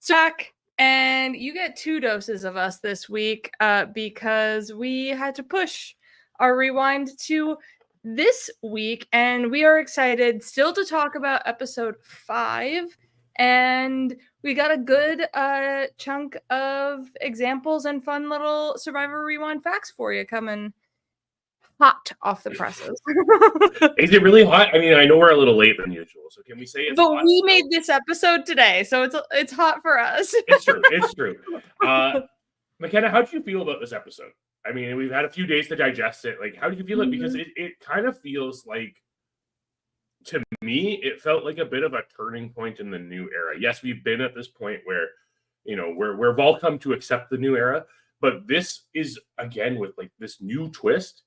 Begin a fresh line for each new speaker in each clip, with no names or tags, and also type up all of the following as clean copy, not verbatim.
Jack, and you get 2 doses of us this week because we had to push our rewind to this week, and we are excited still to talk about episode 5. And we got a good chunk of examples and fun little Survivor Rewind facts for you coming hot off the presses.
Is it really hot? I mean, I know we're a little late than usual, so can we say it's hot?
But we made this episode today, so it's hot for us.
It's true. It's true. McKenna, how did you feel about this episode? I mean, we've had a few days to digest it. Like, how did you feel it? Because it kind of feels like, to me, it felt like a bit of a turning point in the new era. Yes, we've been at this point where, you know, we've all come to accept the new era, but this is, again, with like this new twist.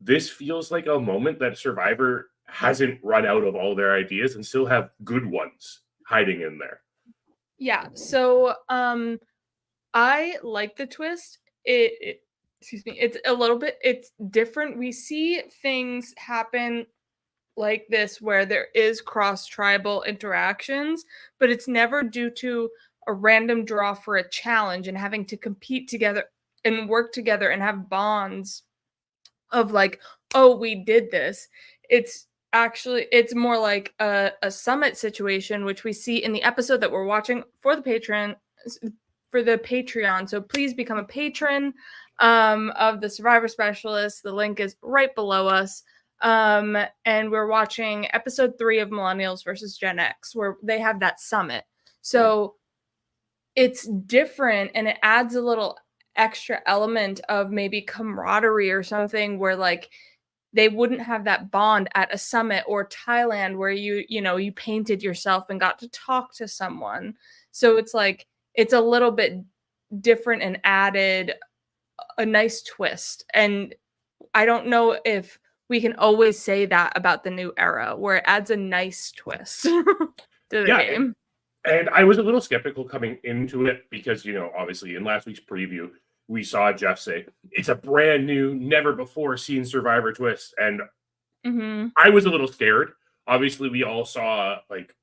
This feels like a moment that Survivor hasn't run out of all their ideas and still have good ones hiding in there.
Yeah. So I like the twist. Excuse me. It's a little bit, it's different. We see things happen like this where there is cross-tribal interactions, but it's never due to a random draw for a challenge and having to compete together and work together and have bonds of like, oh, we did this. It's more like a summit situation, which we see in the episode that we're watching for the Patreon. So please become a patron of the Survivor Specialist. The link is right below us. And we're watching episode 3 of Millennials versus Gen X, where they have that summit. So it's different, and it adds a little extra element of maybe camaraderie or something, where like they wouldn't have that bond at a summit, or Thailand where you painted yourself and got to talk to someone. So it's like it's a little bit different and added a nice twist. And I don't know if we can always say that about the new era, where it adds a nice twist to the game.
And I was a little skeptical coming into it because, you know, obviously in last week's preview, we saw Jeff say, it's a brand new, never before seen Survivor twist. And I was a little scared. Obviously, we all saw, like,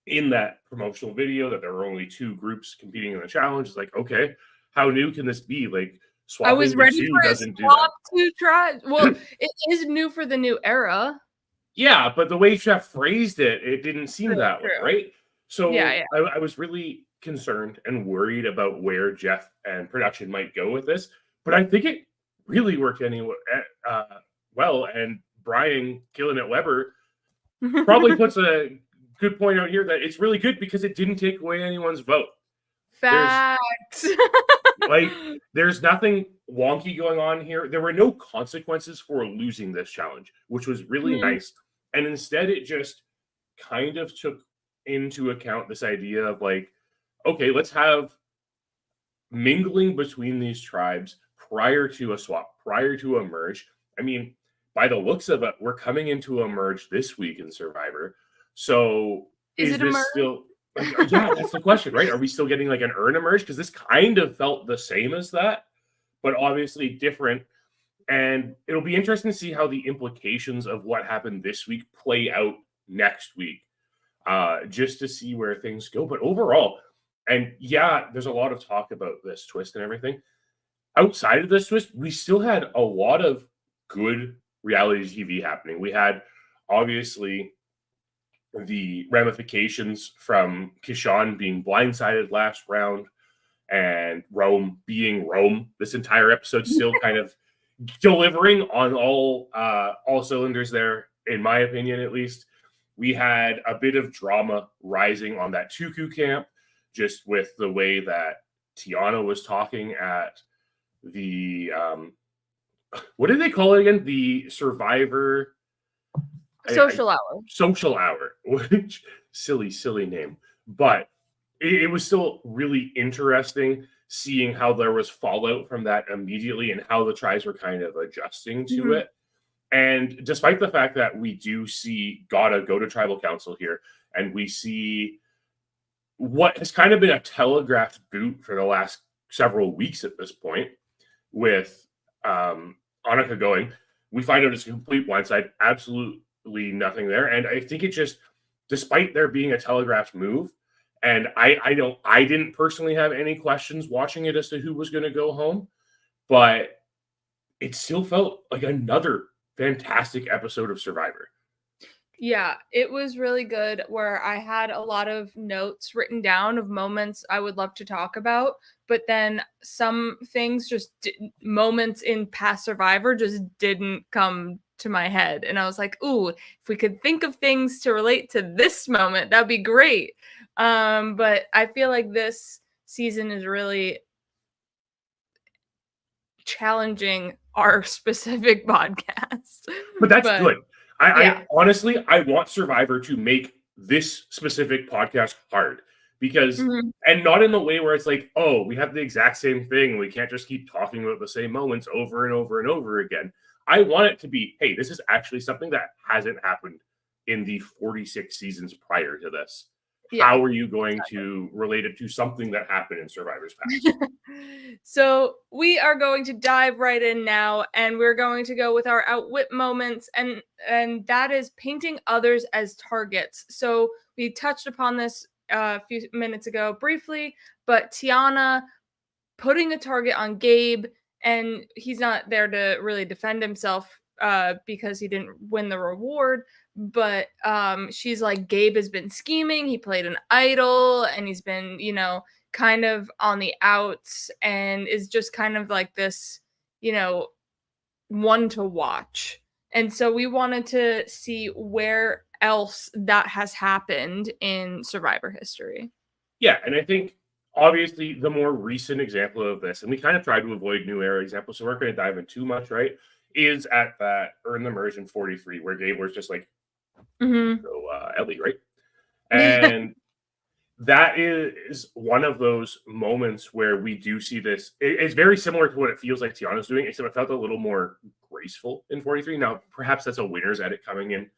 in that promotional video that there were only 2 groups competing in the challenge. It's like, okay, how new can this be? Like, swapping
I was ready for
doesn't
swap to try. Well, it is new for the new era.
Yeah, but the way Jeff phrased it, it didn't seem that way, right? So
yeah.
I was really concerned and worried about where Jeff and production might go with this, but I think it really worked well. And Brian Killing It Weber probably puts a good point out here that it's really good because it didn't take away anyone's vote.
Facts.
There's nothing wonky going on here. There were no consequences for losing this challenge, which was really nice. And instead, it just kind of took into account this idea of like, okay, let's have mingling between these tribes prior to a swap, prior to a merge. I mean, by the looks of it, we're coming into a merge this week in Survivor. So is this still... yeah, that's the question, right? Are we still getting like an earn a merge? Because this kind of felt the same as that, but obviously different. And it'll be interesting to see how the implications of what happened this week play out next week, just to see where things go. But overall, and yeah, there's a lot of talk about this twist and everything. Outside of this twist, we still had a lot of good reality TV happening. We had, obviously, the ramifications from Kishan being blindsided last round and Rome being Rome. This entire episode still kind of delivering on all cylinders there, in my opinion, at least. We had a bit of drama rising on that Tuku camp, just with the way that Tiana was talking at the what did they call it again? The Survivor
Social hour.
Social hour, which silly name. But it was still really interesting seeing how there was fallout from that immediately and how the tribes were kind of adjusting to it. And despite the fact that we do see Gada go to tribal council here, and we see what has kind of been a telegraphed boot for the last several weeks at this point with Annika going, we find out it's a complete blindside, absolutely nothing there. And I think it just, despite there being a telegraphed move And I didn't personally have any questions watching it as to who was going to go home, but it still felt like another fantastic episode of Survivor.
Yeah, it was really good where I had a lot of notes written down of moments I would love to talk about, but then some things moments in past Survivor just didn't come to my head. And I was like, ooh, if we could think of things to relate to this moment, that'd be great. But I feel like this season is really challenging our specific podcast.
But that's
But
good. I
yeah.
honestly, I want Survivor to make this specific podcast hard because,
Mhm.
and not in the way where it's like, oh, we have the exact same thing. We can't just keep talking about the same moments over and over and over again. I want it to be, hey, this is actually something that hasn't happened in the 46 seasons prior to this.
Yeah.
How are you going to relate it to something that happened in Survivor's past?
So we are going to dive right in now, and we're going to go with our outwit moments, and that is painting others as targets. So we touched upon this a few minutes ago briefly, but Tiana putting a target on Gabe, and he's not there to really defend himself because he didn't win the reward. But she's like, Gabe has been scheming. He played an idol, and he's been, kind of on the outs, and is just kind of like this, one to watch. And so we wanted to see where else that has happened in Survivor history.
Yeah, and I think obviously the more recent example of this, and we kind of tried to avoid new era examples, so we're not going to dive in too much, right? Is at that Earn the Merge in 43, where Gabe was just like, Ellie, right? And that is one of those moments where we do see this. It's very similar to what it feels like Tiana's doing, except it felt a little more graceful in 43. Now, perhaps that's a winner's edit coming in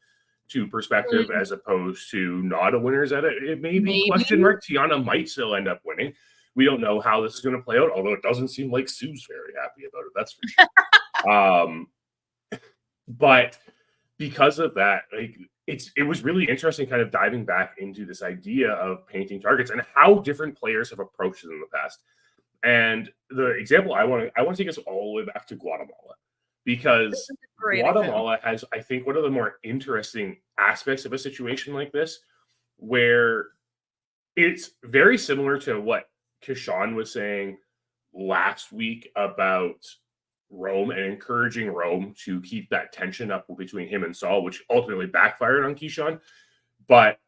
to perspective as opposed to not a winner's edit. It may be question mark. Tiana might still end up winning. We don't know how this is going to play out, although it doesn't seem like Sue's very happy about it. That's for sure. But because of that, like it was really interesting kind of diving back into this idea of painting targets and how different players have approached it in the past. And the example I want to take us all the way back to Guatemala, because Guatemala has, I think, one of the more interesting aspects of a situation like this, where it's very similar to what Kishan was saying last week about Rome and encouraging Rome to keep that tension up between him and Saul, which ultimately backfired on Kishan. But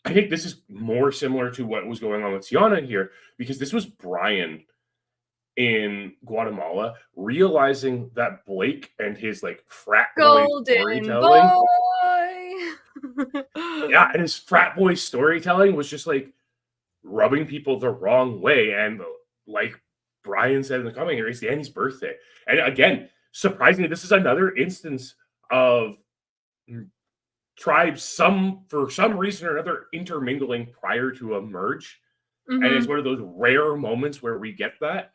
I think this is more similar to what was going on with Tiana here, because this was Brian in Guatemala realizing that Blake and his like frat boy storytelling, yeah, and his frat boy storytelling was just like rubbing people the wrong way. And like Brian said in the comment here, it's Danny's birthday. And again, surprisingly, this is another instance of tribes, for some reason or another, intermingling prior to a merge. And it's one of those rare moments where we get that.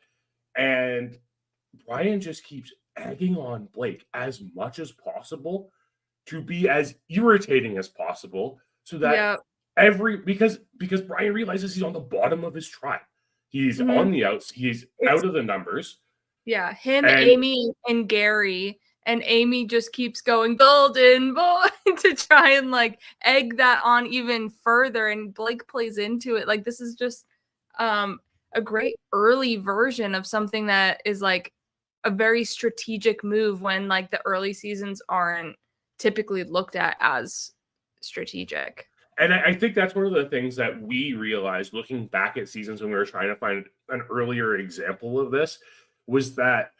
And Brian just keeps egging on Blake as much as possible to be as irritating as possible, so that because Brian realizes he's on the bottom of his tribe. He's on the outs. He's out of the numbers.
Yeah, him, Amy, and Gary. And Amy just keeps going, golden boy, to try and like egg that on even further. And Blake plays into it. Like, this is just a great early version of something that is like a very strategic move when like the early seasons aren't typically looked at as strategic.
And I think that's one of the things that we realized looking back at seasons when we were trying to find an earlier example of this, was that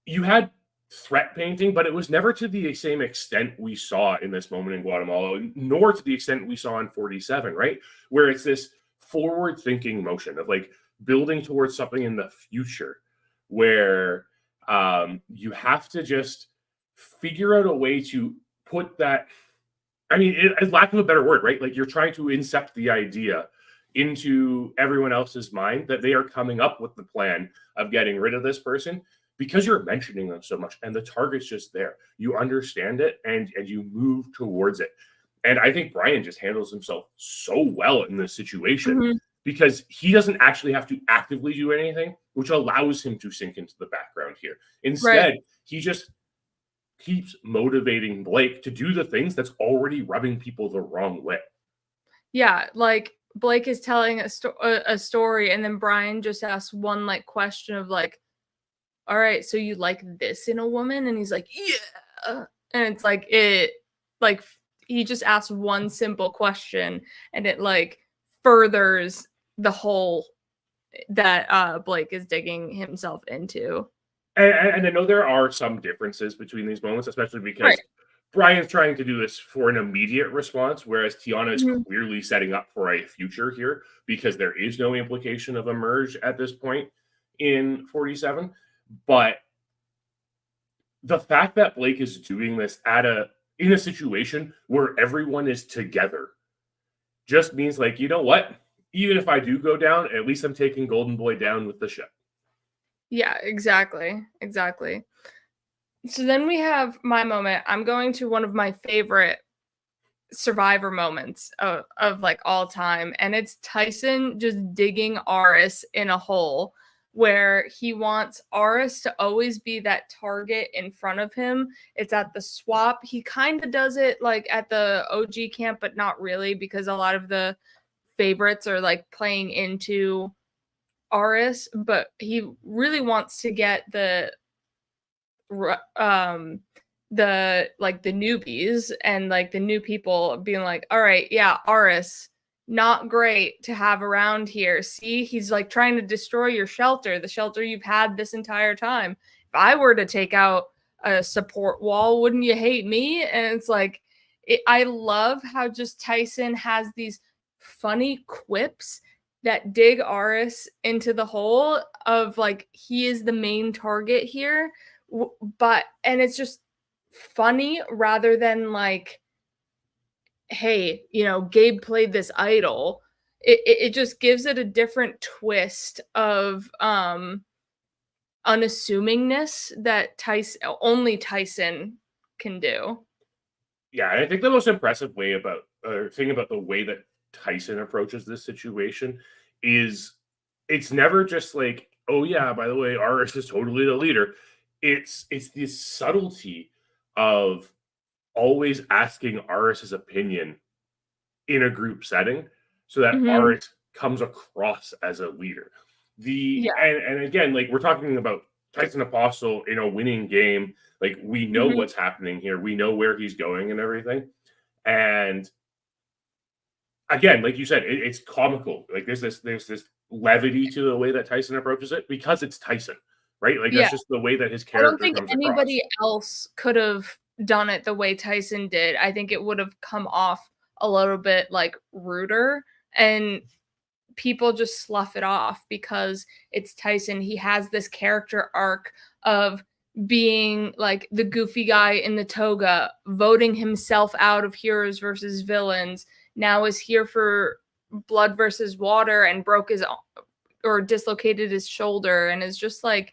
you had threat painting, but it was never to the same extent we saw in this moment in Guatemala, nor to the extent we saw in 47, right? Where it's this forward-thinking motion of like building towards something in the future, where you have to just figure out a way to put that, I mean, as lack of a better word, right? Like you're trying to incept the idea into everyone else's mind that they are coming up with the plan of getting rid of this person because you're mentioning them so much and the target's just there. You understand it and you move towards it. And I think Brian just handles himself so well in this situation because he doesn't actually have to actively do anything, which allows him to sink into the background here. Instead, he just keeps motivating Blake to do the things that's already rubbing people the wrong way.
Yeah, like Blake is telling a story, and then Brian just asks one like question of like, all right, so you like this in a woman? And he's like, yeah. And it's like he just asks one simple question, and it like furthers the hole that Blake is digging himself into.
And I know there are some differences between these moments, especially because Brian's trying to do this for an immediate response, whereas Tiana is clearly setting up for a future here because there is no implication of a merge at this point in 47. But the fact that Blake is doing this in a situation where everyone is together just means like, you know what? Even if I do go down, at least I'm taking Golden Boy down with the ship.
Yeah, exactly. Exactly. So then we have my moment. I'm going to one of my favorite Survivor moments of like all time, and it's Tyson just digging Aris in a hole where he wants Aris to always be that target in front of him. It's at the swap. He kind of does it like at the OG camp, but not really, because a lot of the favorites are like playing into Aris, but he really wants to get the newbies and like the new people being like, all right, yeah, Aris, not great to have around here. See, he's like trying to destroy your shelter, the shelter you've had this entire time. If I were to take out a support wall, wouldn't you hate me? And it's like, I love how just Tyson has these funny quips that dig Aris into the hole of like, he is the main target here. And it's just funny rather than like, hey, Gabe played this idol. It just gives it a different twist of unassumingness that only Tyson can do.
Yeah, and I think the most impressive thing about the way that Tyson approaches this situation is it's never just like, oh yeah, by the way, Aris is totally the leader. It's this subtlety of always asking Aris's opinion in a group setting so that Aris comes across as a leader. And again, like we're talking about Tyson Apostle in a winning game. Like we know what's happening here. We know where he's going and everything. And again, like you said, it's comical. Like there's this levity to the way that Tyson approaches it because it's Tyson, right? Like that's just the way that his character
I don't think
comes
anybody
across.
else could have done it the way Tyson did. I think it would have come off a little bit like ruder, and people just slough it off because it's Tyson. He has this character arc of being like the goofy guy in the toga, voting himself out of heroes versus villains, now is here for blood versus water, and broke his or dislocated his shoulder, and is just like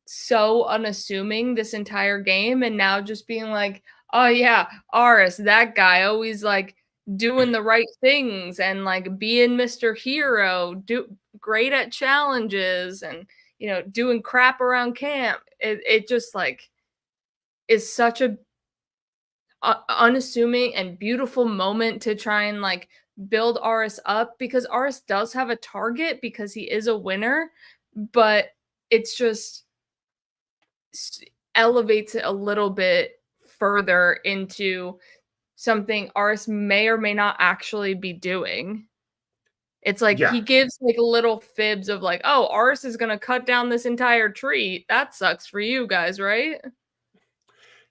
so unassuming this entire game. And now just being like, oh yeah, Aris, that guy, always like doing the right things and like being Mr. Hero, great at challenges, and doing crap around camp. It just like is such a unassuming and beautiful moment to try and like build Aris up, because Aris does have a target because he is a winner, but it's just elevates it a little bit further into something Aris may or may not actually be doing. It's like he gives like little fibs of like, oh, Aris is gonna cut down this entire tree. That sucks for you guys, right?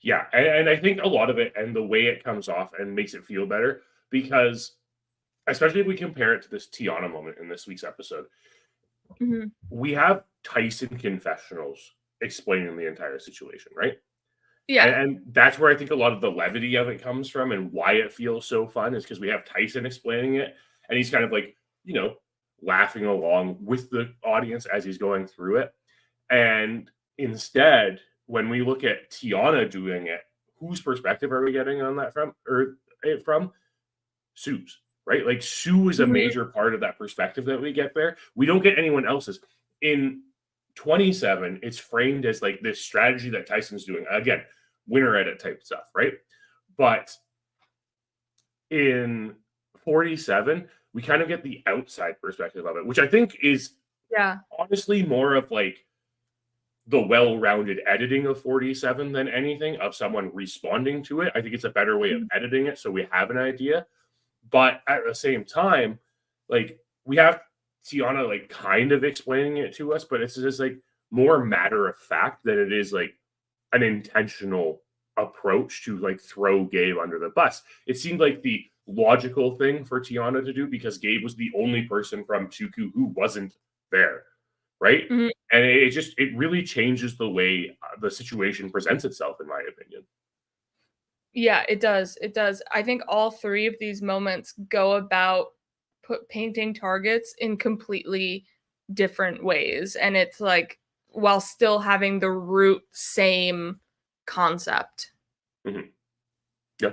Yeah, and I think a lot of it and the way it comes off and makes it feel better, because especially if we compare it to this Tiana moment in this week's episode, we have Tyson confessionals explaining the entire situation, right?
Yeah.
And that's where I think a lot of the levity of it comes from, and why it feels so fun is because we have Tyson explaining it, and he's kind of like, laughing along with the audience as he's going through it. And instead, when we look at Tiana doing it, whose perspective are we getting on that from Sue's, right? Like Sue is a major part of that perspective that we get there. We don't get anyone else's. In 27, it's framed as like this strategy that Tyson's doing. Again, winner edit type stuff, right? But in 47, we kind of get the outside perspective of it, which I think is honestly more of like the well-rounded editing of 47 than anything, of someone responding to it. I think it's a better way of editing it so we have an idea. But at the same time, like we have Tiana like kind of explaining it to us, but it's just like more matter of fact than it is like an intentional approach to like throw Gabe under the bus. It seemed like the logical thing for Tiana to do because Gabe was the only person from Tuku who wasn't there, right? And it really changes the way the situation presents itself, in my opinion.
Yeah, it does. It does. I think all three of these moments go about painting targets in completely different ways, and it's like while still having the root same concept.
Yeah,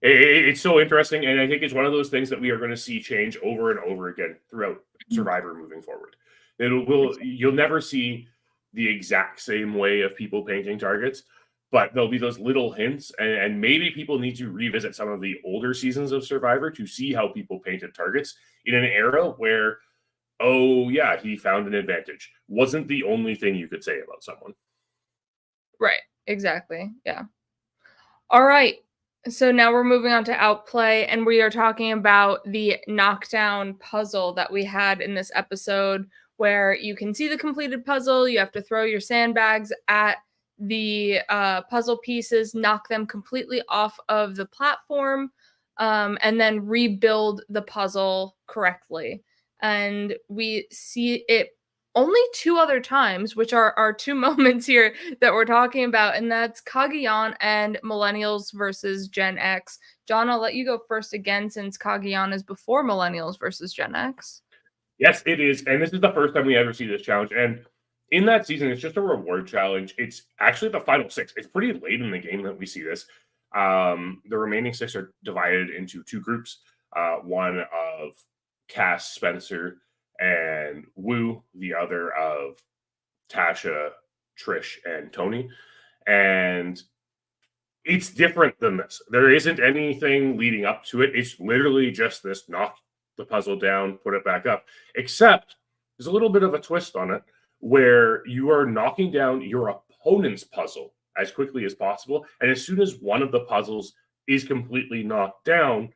it's so interesting, and I think it's one of those things that we are going to see change over and over again throughout Survivor moving forward. You'll never see the exact same way of people painting targets, but there'll be those little hints, and maybe people need to revisit some of the older seasons of Survivor to see how people painted targets in an era where, oh yeah, he found an advantage. Wasn't the only thing you could say about someone.
Right, exactly, yeah. All right, so now we're moving on to outplay, and we are talking about the knockdown puzzle that we had in this episode, where you can see the completed puzzle, you have to throw your sandbags at the puzzle pieces, knock them completely off of the platform, and then rebuild the puzzle correctly. And we see it only two other times, which are our two moments here that we're talking about, and that's Cagayan and Millennials versus Gen X. John, I'll let you go first again since Cagayan is before Millennials versus Gen X.
Yes, it is. And this is the first time we ever see this challenge. And in that season, it's just a reward challenge. It's actually the final 6. It's pretty late in the game that we see this. The remaining 6 are divided into 2 groups. One of Cass, Spencer, and Wu. The other of Tasha, Trish, and Tony. And it's different than this. There isn't anything leading up to it. It's literally just this knock the puzzle down, put it back up. Except there's a little bit of a twist on it where you are knocking down your opponent's puzzle as quickly as possible. And as soon as one of the puzzles is completely knocked down,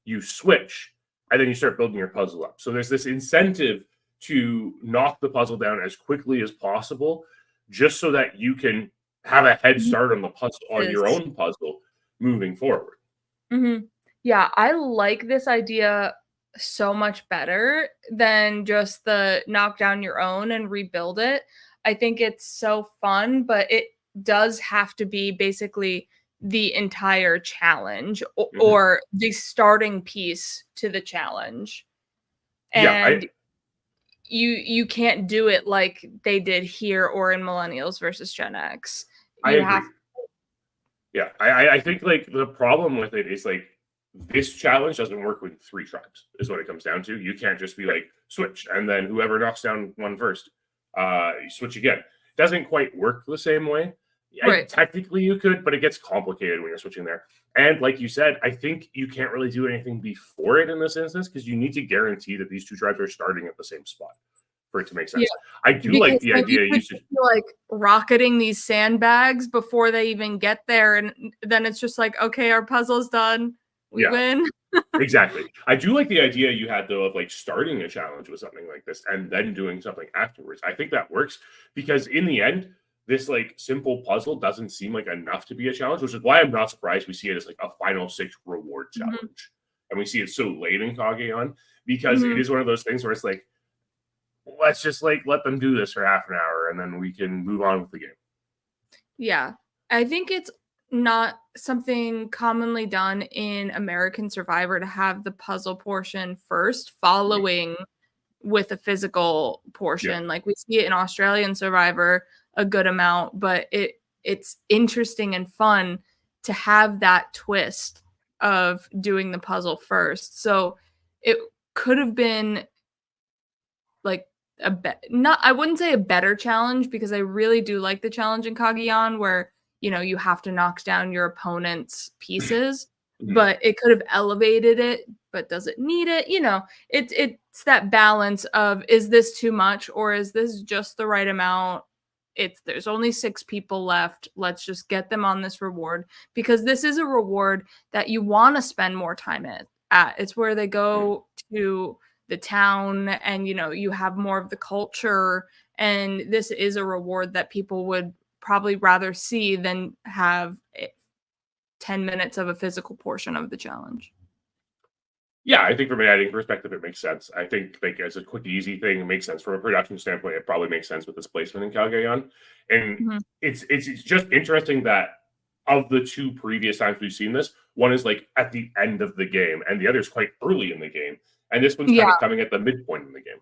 you switch and then you start building your puzzle up. So there's this incentive to knock the puzzle down as quickly as possible, just so that you can have a head start on the puzzle, on your own puzzle moving forward.
Yeah, I like this idea so much better than just the knock down your own and rebuild it. I think it's so fun, but it does have to be basically the entire challenge or the starting piece to the challenge. And you can't do it like they did here or in Millennials versus Gen X.
I think like the problem with it is like this challenge doesn't work with 3 tribes is what it comes down to. You can't just be like switch and then whoever knocks down one first, you switch again. It doesn't quite work the same way. Technically you could, but it gets complicated when you're switching there. And like you said, I think you can't really do anything before it in this instance because you need to guarantee that these 2 tribes are starting at the same spot for it to make sense. I do like the idea you should
like rocketing these sandbags before they even get there, and then it's just like, okay, our puzzle's done. We win.
Exactly. I do like the idea you had though of like starting a challenge with something like this and then doing something afterwards. I think that works because in the end, this like simple puzzle doesn't seem like enough to be a challenge, which is why I'm not surprised we see it as like a final 6 reward challenge. And we see it so late in Cagayan because it is one of those things where it's like, let's just like let them do this for half an hour and then we can move on with the game.
Yeah. I think it's not something commonly done in American Survivor to have the puzzle portion first, following with a physical portion. Like we see it in Australian Survivor a good amount, but it's interesting and fun to have that twist of doing the puzzle first. So it could have been like I wouldn't say a better challenge, because I really do like the challenge in Kaguyan where, you have to knock down your opponent's pieces, but it could have elevated it, but does it need it? It's that balance of, is this too much or is this just the right amount? There's only 6 people left. Let's just get them on this reward, because this is a reward that you want to spend more time at. It's where they go to the town, and you have more of the culture, and this is a reward that people would probably rather see than have 10 minutes of a physical portion of the challenge.
Yeah, I think from an editing perspective, it makes sense. I think like as a quick, easy thing, it makes sense from a production standpoint. It probably makes sense with this placement in Calgayon, and it's just interesting that of the 2 previous times we've seen this, one is like at the end of the game, and the other is quite early in the game, and this one's kind of coming at the midpoint in the game.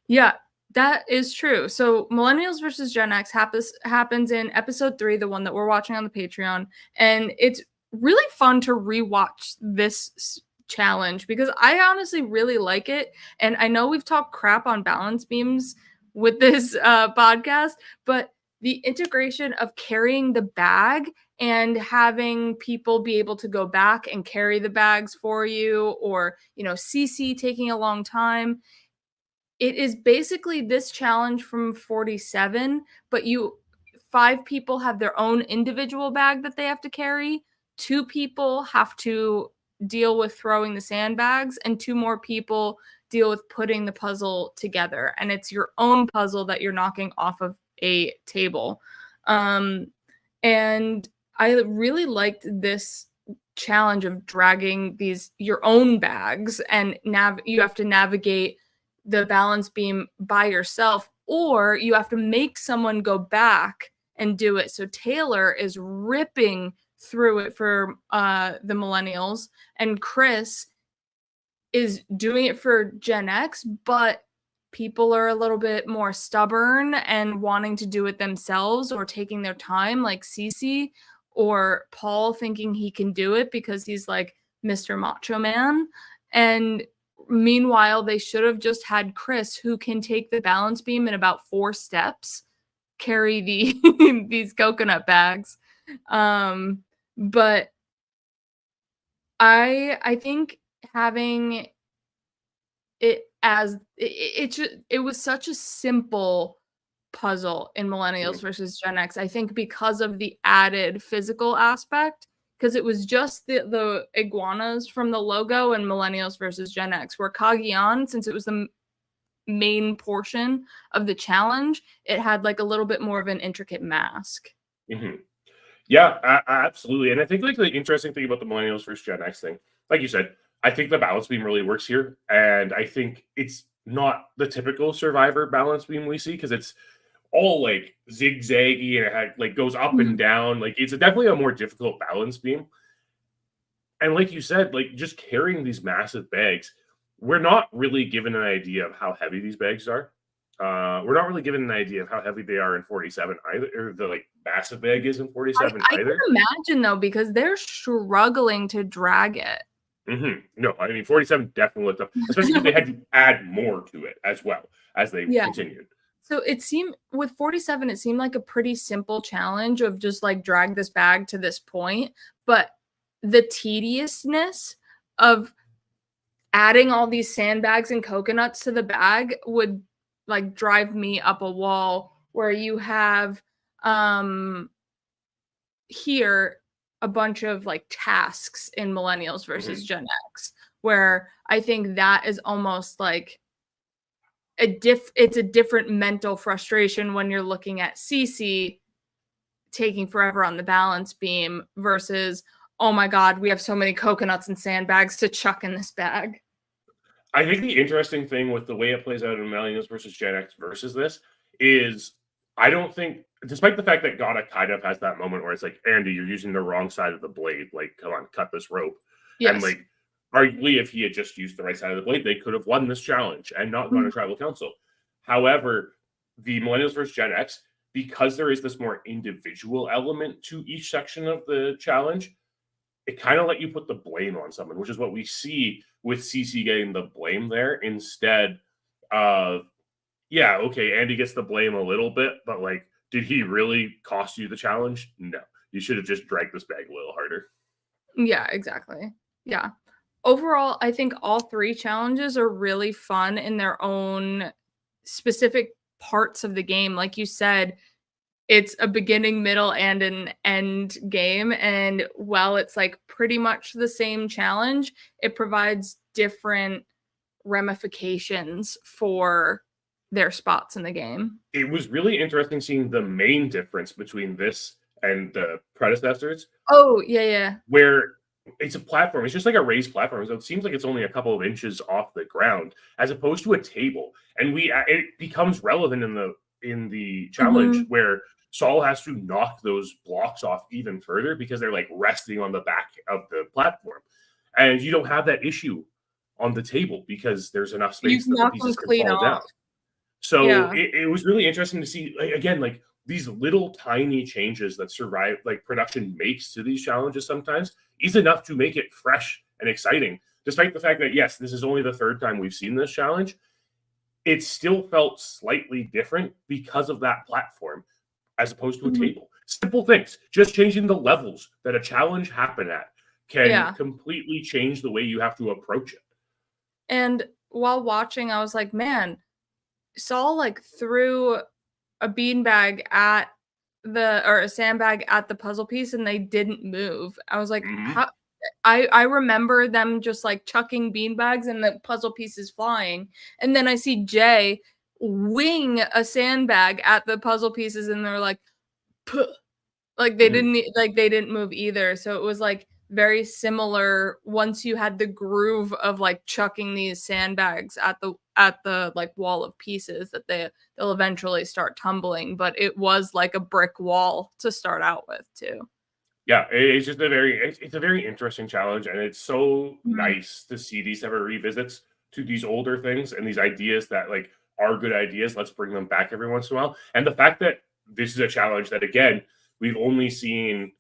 Yeah, that is true. So Millennials versus Gen X happens in episode 3, the one that we're watching on the Patreon, and it's really fun to rewatch this challenge because I honestly really like it. And I know we've talked crap on balance beams with this podcast, but the integration of carrying the bag and having people be able to go back and carry the bags for you, or CC taking a long time. It is basically this challenge from 47, but 5 people have their own individual bag that they have to carry. 2 people have to deal with throwing the sandbags, and 2 more people deal with putting the puzzle together. And it's your own puzzle that you're knocking off of a table. And I really liked this challenge of dragging your own bags, and you have to navigate the balance beam by yourself, or you have to make someone go back and do it. So Taylor is ripping through it for the Millennials, and Chris is doing it for Gen X, but people are a little bit more stubborn and wanting to do it themselves or taking their time, like Cece, or Paul thinking he can do it because he's like Mr. Macho Man. And meanwhile, they should have just had Chris, who can take the balance beam in about 4 steps, carry these coconut bags. But I think having it as it was such a simple puzzle in Millennials versus Gen X. I think because of the added physical aspect, because it was just the iguanas from the logo in Millennials versus Gen X, where Kagiyan, since it was the main portion of the challenge, it had like a little bit more of an intricate mask.
Yeah, absolutely. And I think like the interesting thing about the Millennials versus Gen X thing, like you said, I think the balance beam really works here. And I think it's not the typical Survivor balance beam we see, because it's all like zigzaggy and it goes up and down. Like it's definitely a more difficult balance beam. And like you said, like just carrying these massive bags, we're not really given an idea of how heavy these bags are. We're not really given an idea of how heavy they are in 47 either, or the like massive bag is in 47
I
either.
can imagine though, because they're struggling to drag it.
No, I mean 47 definitely looked up, especially because they had to add more to it as well as they continued.
So it seemed with 47, it seemed like a pretty simple challenge of just like drag this bag to this point, but the tediousness of adding all these sandbags and coconuts to the bag would like drive me up a wall, where you have here a bunch of like tasks in Millennials versus Gen X, where I think that is almost like it's a different mental frustration when you're looking at Cece taking forever on the balance beam versus, oh my God, we have so many coconuts and sandbags to chuck in this bag.
I think the interesting thing with the way it plays out in Millennials versus Gen X versus this is, I don't think, despite the fact that Gata kind of has that moment where it's like, Andy, you're using the wrong side of the blade. Like, come on, cut this rope. Yes. And like, arguably, if he had just used the right side of the blade, they could have won this challenge and not gone to tribal council. However, the Millennials versus Gen X, because there is this more individual element to each section of the challenge, it kind of let you put the blame on someone, which is what we see with CC getting the blame there instead of, yeah, okay, Andy gets the blame a little bit, but like, did he really cost you the challenge? No. You should have just dragged this bag a little harder.
Yeah, exactly. Yeah. Overall, I think all 3 challenges are really fun in their own specific parts of the game. Like you said, it's a beginning, middle, and an end game, and while it's, like, pretty much the same challenge, it provides different ramifications for their spots in the game.
It was really interesting seeing the main difference between this and the predecessors,
Oh, yeah, yeah.
where it's a platform. It's just like a raised platform. So it seems like it's only a couple of inches off the ground, as opposed to a table. And it becomes relevant in the challenge
Mhm.
where Saul has to knock those blocks off even further because they're like resting on the back of the platform, and you don't have that issue on the table because there's enough
You
space
can
that the
knock them
pieces can
clean
fall down.
off.
So
Yeah.
it was really interesting to see, like, again, like these little tiny changes that survive, like production makes to these challenges sometimes is enough to make it fresh and exciting. Despite the fact that, yes, this is only the third time we've seen this challenge, it still felt slightly different because of that platform as opposed to a
Mhm.
table. Simple things, just changing the levels that a challenge happen at can
Yeah.
completely change the way you have to approach it.
And while watching, I was like, "Man, Saul, like, threw a beanbag at or a sandbag at the puzzle piece and they didn't move." I was like,
Mhm.
"How?" I remember them just, like, chucking beanbags and the puzzle pieces flying, and then I see Jay wing a sandbag at the puzzle pieces, and they're like, "Puh." Like,
Mhm.
they didn't move either, so it was, like, very similar once you had the groove of, like, chucking these sandbags at the, like, wall of pieces that they'll eventually start tumbling, but it was like a brick wall to start out with too.
Yeah, it's just it's a very interesting challenge, and it's so
Mhm,
nice to see these type of revisits to these older things and these ideas that like are good ideas. Let's bring them back every once in a while. And the fact that this is a challenge that again we've only seen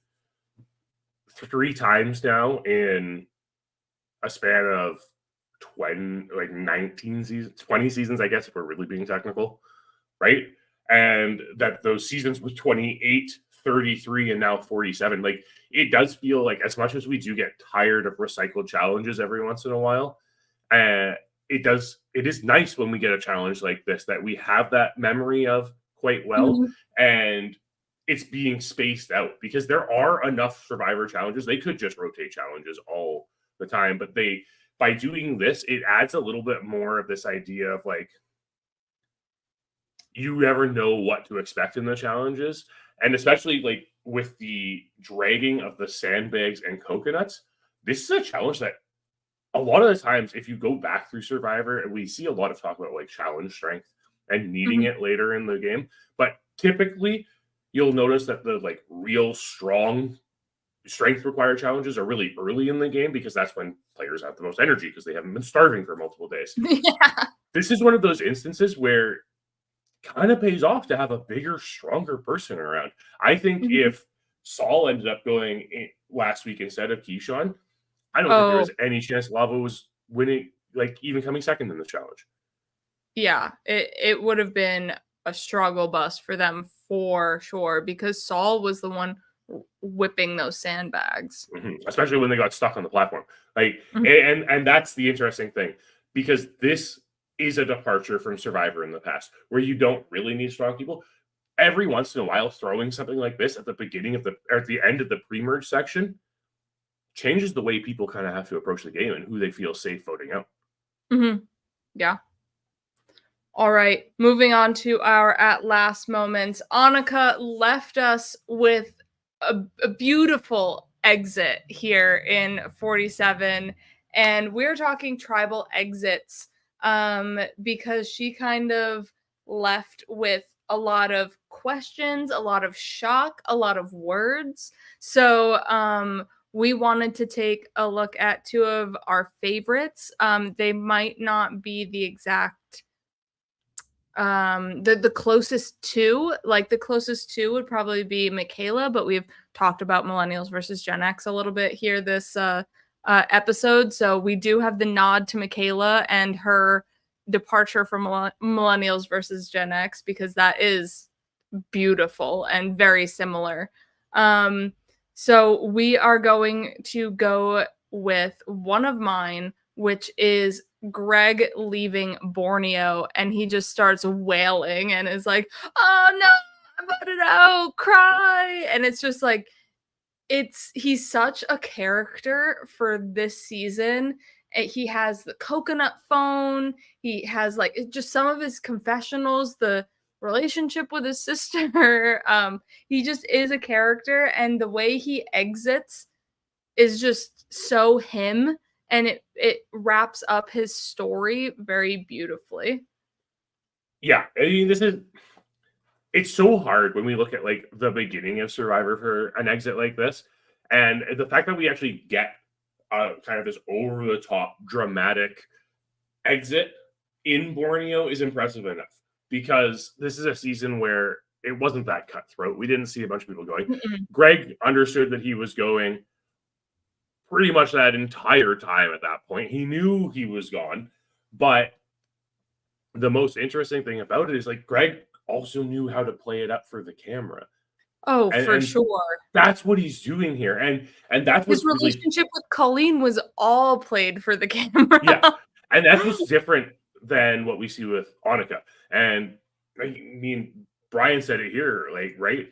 3 times now in a span of 19 seasons, 20 seasons, I guess, if we're really being technical, right? And that those seasons with 28, 33, and now 47, like it does feel like as much as we do get tired of recycled challenges every once in a while, uh, it is nice when we get a challenge like this that we have that memory of quite well,
mhm,
and it's being spaced out because there are enough survivor challenges. They could just rotate challenges all the time, but they by doing this, it adds a little bit more of this idea of like you never know what to expect in the challenges. And especially like with the dragging of the sandbags and coconuts, this is a challenge that a lot of the times, if you go back through Survivor, and we see a lot of talk about like challenge strength and needing
mhm,
it later in the game, but typically you'll notice that the like real strong strength required challenges are really early in the game because that's when players have the most energy because they haven't been starving for multiple days.
yeah,
This is one of those instances where kind of pays off to have a bigger, stronger person around. I think
mhm.
if Saul ended up going last week instead of Keyshawn, I don't think there
Oh,
was any chance Lava was winning, like even coming second in the challenge.
yeah, it would have been a struggle bus for them for sure because Saul was the one whipping those sandbags.
Especially when they got stuck on the platform. Like,
Mhm,
and that's the interesting thing because this is a departure from Survivor in the past, where you don't really need strong people. Every once in a while, throwing something like this at the beginning of the or at the end of the pre-merge section changes the way people kind of have to approach the game and who they feel safe voting out.
mhm, yeah. All right, moving on to our at last moments. Annika left us with a beautiful exit here in 47, and we're talking tribal exits because she kind of left with a lot of questions, a lot of shock, a lot of words. So, we wanted to take a look at 2 of our favorites. They might not be the exact The closest two would probably be Michaela, but we've talked about millennials versus Gen X a little bit here this episode, so we do have the nod to Michaela and her departure from millennials versus Gen X, because that is beautiful and very similar. So we are going to go with one of mine, which is Greg leaving Borneo, and he just starts wailing and is like, "Oh no, I'm voted out, cry!" And it's just like, he's such a character for this season. He has the coconut phone. He has like just some of his confessionals, the relationship with his sister. He just is a character, and the way he exits is just so him, and it wraps up his story very beautifully.
Yeah, I mean, it's so hard when we look at like the beginning of Survivor for an exit like this, and the fact that we actually get kind of this over the top dramatic exit in Borneo is impressive enough, because this is a season where it wasn't that cutthroat. We didn't see a bunch of people going.
Mm-mm.
Greg understood that he was going pretty much that entire time at that point. He knew he was gone, but the most interesting thing about it is like Greg also knew how to play it up for the camera.
Oh,
And,
for
and
sure.
that's what he's doing here. And that's
His
what's really,
relationship with Colleen was all played for the camera.
yeah. And that's what's different than what we see with Annika. And I mean, Brian said it here, like, right?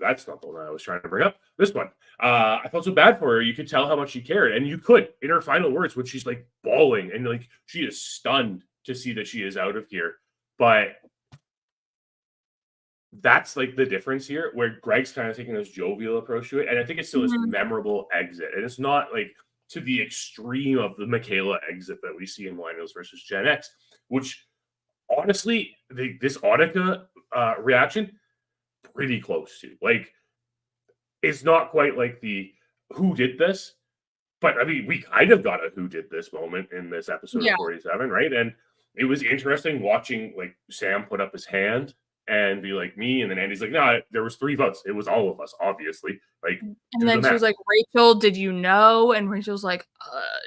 That's not the one I was trying to bring up. This one. I felt so bad for her. You could tell how much she cared. And you could, in her final words, when she's like bawling and like she is stunned to see that she is out of here. But that's like the difference here, where Greg's kind of taking this jovial approach to it. And I think it's still this memorable exit. And it's not like to the extreme of the Michaela exit that we see in Millennials versus Gen X, which honestly, this Annika reaction, pretty close to. Like, it's not quite like the who did this, but I mean, we kind of got a who did this moment in this episode of 47, right? And it was interesting watching like Sam put up his hand and be like, me, and then Andy's like, no, there was 3 votes. It was all of us, obviously. Like,
and then she was like, Rachel, did you know? And Rachel's like,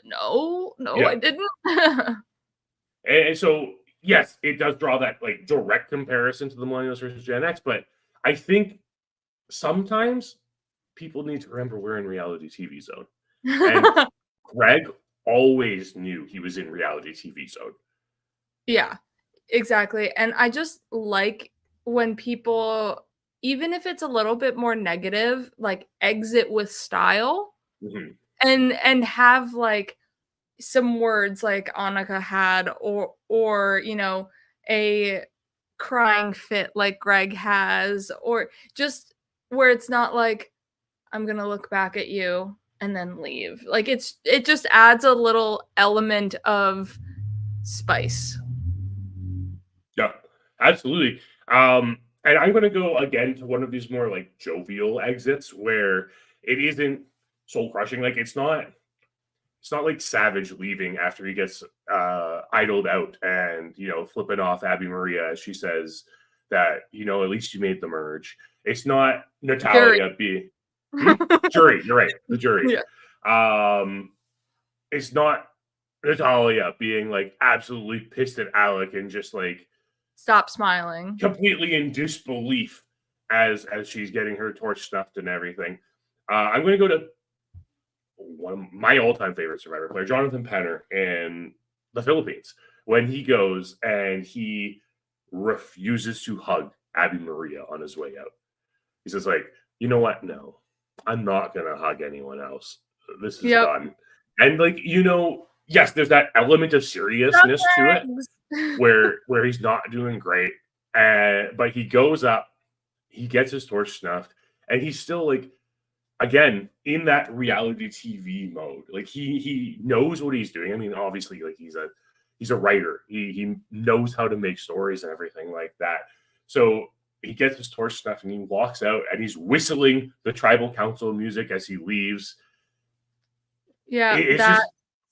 no, I didn't.
And so, yes, it does draw that like direct comparison to the Millennials versus Gen X, but I think sometimes people need to remember we're in reality TV zone. And Greg always knew he was in reality TV zone.
Yeah, exactly. And I just like when people, even if it's a little bit more negative, like exit with style, and have like some words like Annika had, or you know, a crying fit like Greg has, or just where it's not like, I'm gonna look back at you and then leave. Like it just adds a little element of spice.
Yeah, absolutely. And I'm going to go again to one of these more like jovial exits where it isn't soul crushing. Like it's not like Savage leaving after he gets idled out and flipping off Abby Maria as she says that at least you made the merge. It's not Natalia being jury. You're right, the jury. Yeah. It's not Natalia being like absolutely pissed at Alec and just like
stop smiling,
completely in disbelief as she's getting her torch snuffed and everything. I'm going to go to one of my all-time favorite Survivor player, Jonathan Penner, in the Philippines, when he goes and he refuses to hug Abby Maria on his way out. He says, like, you know what? No, I'm not going to hug anyone else. This is done. And like, yes, there's that element of seriousness to it where he's not doing great. But he goes up, he gets his torch snuffed, and he's still like, again, in that reality TV mode. Like he knows what he's doing. I mean, obviously, like he's a writer. He knows how to make stories and everything like that. So he gets his torch snuffed and he walks out and he's whistling the tribal council music as he leaves.
Yeah, that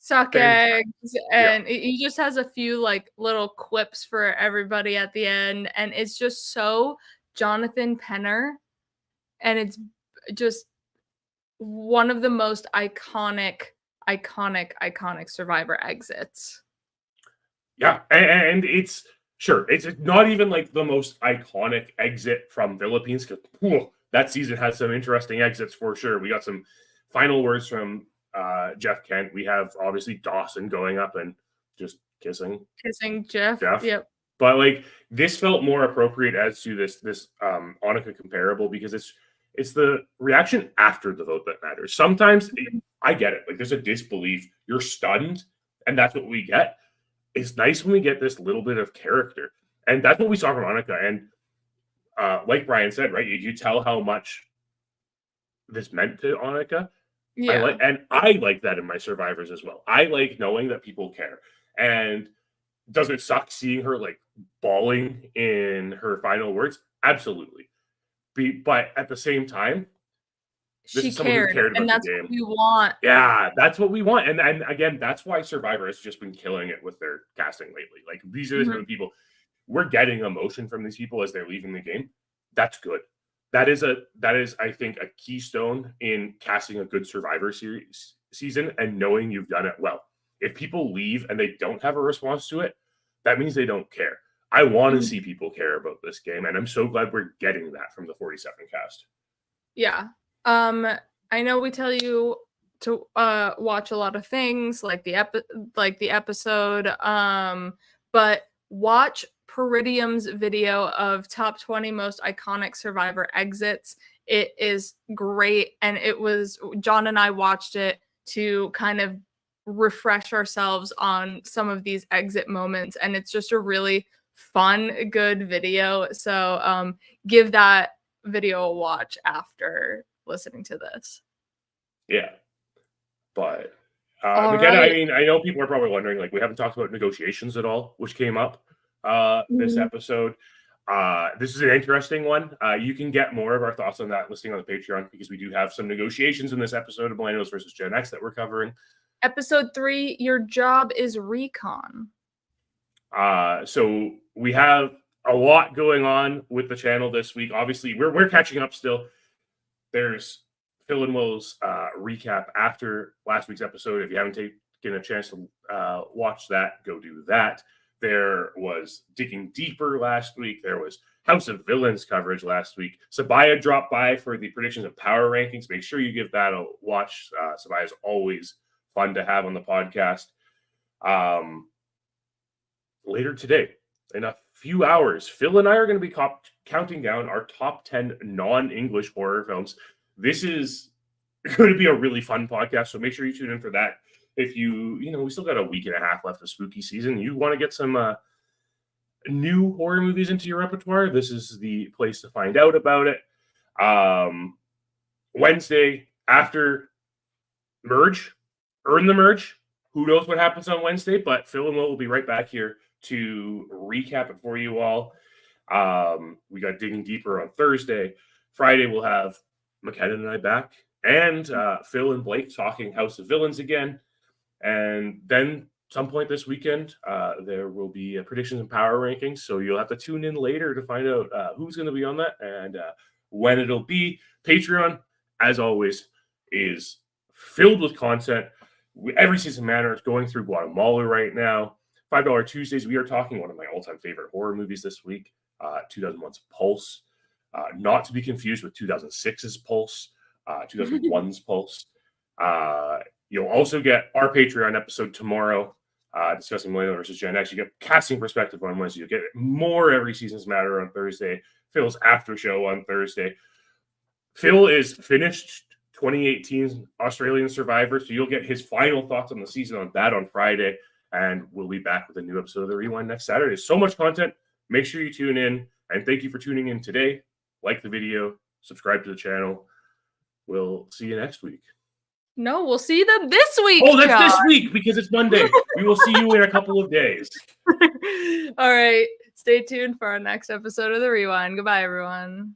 suck eggs, and he just has a few like little quips for everybody at the end, and it's just so Jonathan Penner, and it's just one of the most iconic Survivor exits.
Yeah, and it's not even like the most iconic exit from Philippines, because that season has some interesting exits for sure. We got some final words from Jeff Kent. We have obviously Dawson going up and just kissing
Jeff. Yep.
But like this felt more appropriate as to this Annika comparable, because it's the reaction after the vote that matters. Sometimes I get it. Like there's a disbelief, you're stunned, and that's what we get. It's nice when we get this little bit of character, and that's what we saw from Annika. And like Brian said, right, you tell how much this meant to Annika.
Yeah,
I like that in my survivors as well. I like knowing that people care. And does it suck seeing her like bawling in her final words? Absolutely. But at the same time,
she cared, and that's what we want.
Yeah, that's what we want. And again, that's why Survivor has just been killing it with their casting lately. Like these are the kind of people, we're getting emotion from these people as they're leaving the game. That's good. That is, I think, a keystone in casting a good Survivor series season and knowing you've done it well. If people leave and they don't have a response to it, that means they don't care. I want to see people care about this game, and I'm so glad we're getting that from the 47 cast.
Yeah. I know we tell you to watch a lot of things like the episode, but watch Peridium's video of top 20 most iconic Survivor exits. It is great, and it was John and I watched it to kind of refresh ourselves on some of these exit moments, and it's just a really fun, good video. So give that video a watch after listening to this.
Yeah, but McKenna, I mean, I know people are probably wondering, like, we haven't talked about negotiations at all, which came up this episode. This is an interesting one. You can get more of our thoughts on that listing on the Patreon, because we do have some negotiations in this episode of Millennials versus Gen X that we're covering.
Episode 3, your job is recon.
So we have a lot going on with the channel this week. Obviously, we're catching up still. There's Phil and Will's recap after last week's episode. If you haven't taken a chance to watch that, go do that. There was Digging Deeper last week. There was House of Villains coverage last week. Sabaya dropped by for the predictions of power rankings. Make sure you give that a watch. Sabaya is always fun to have on the podcast. Later today, in a few hours, Phil and I are going to be counting down our top 10 non-English horror films. This is going to be a really fun podcast, so make sure you tune in for that. If we still got a week and a half left of spooky season, you want to get some new horror movies into your repertoire, this is the place to find out about it. Wednesday, after Merge, Earn the Merge. Who knows what happens on Wednesday, but Phil and Will be right back here to recap it for you all. We got Digging Deeper on Thursday. Friday, we'll have McKenna and I back, and Phil and Blake talking House of Villains again. And then some point this weekend, there will be predictions and power rankings. So you'll have to tune in later to find out who's going to be on that and when it'll be. Patreon, as always, is filled with content. Every season matters. Going through Guatemala right now. $5 Tuesdays, we are talking one of my all-time favorite horror movies this week, 2001's Pulse. Not to be confused with 2006's Pulse, 2001's Pulse. You'll also get our Patreon episode tomorrow, discussing Millennial versus Gen X. You get casting perspective on Wednesday. You get more Every Season's Matter on Thursday. Phil's after show on Thursday. Phil is finished 2018 Australian Survivor, so you'll get his final thoughts on the season on that on Friday. And we'll be back with a new episode of The Rewind next Saturday. So much content. Make sure you tune in. And thank you for tuning in today. Like the video. Subscribe to the channel. We'll see you next week.
No, we'll see them this week.
Oh, that's John. This week because it's Monday. We will see you in a couple of days.
All right. Stay tuned for our next episode of The Rewind. Goodbye, everyone.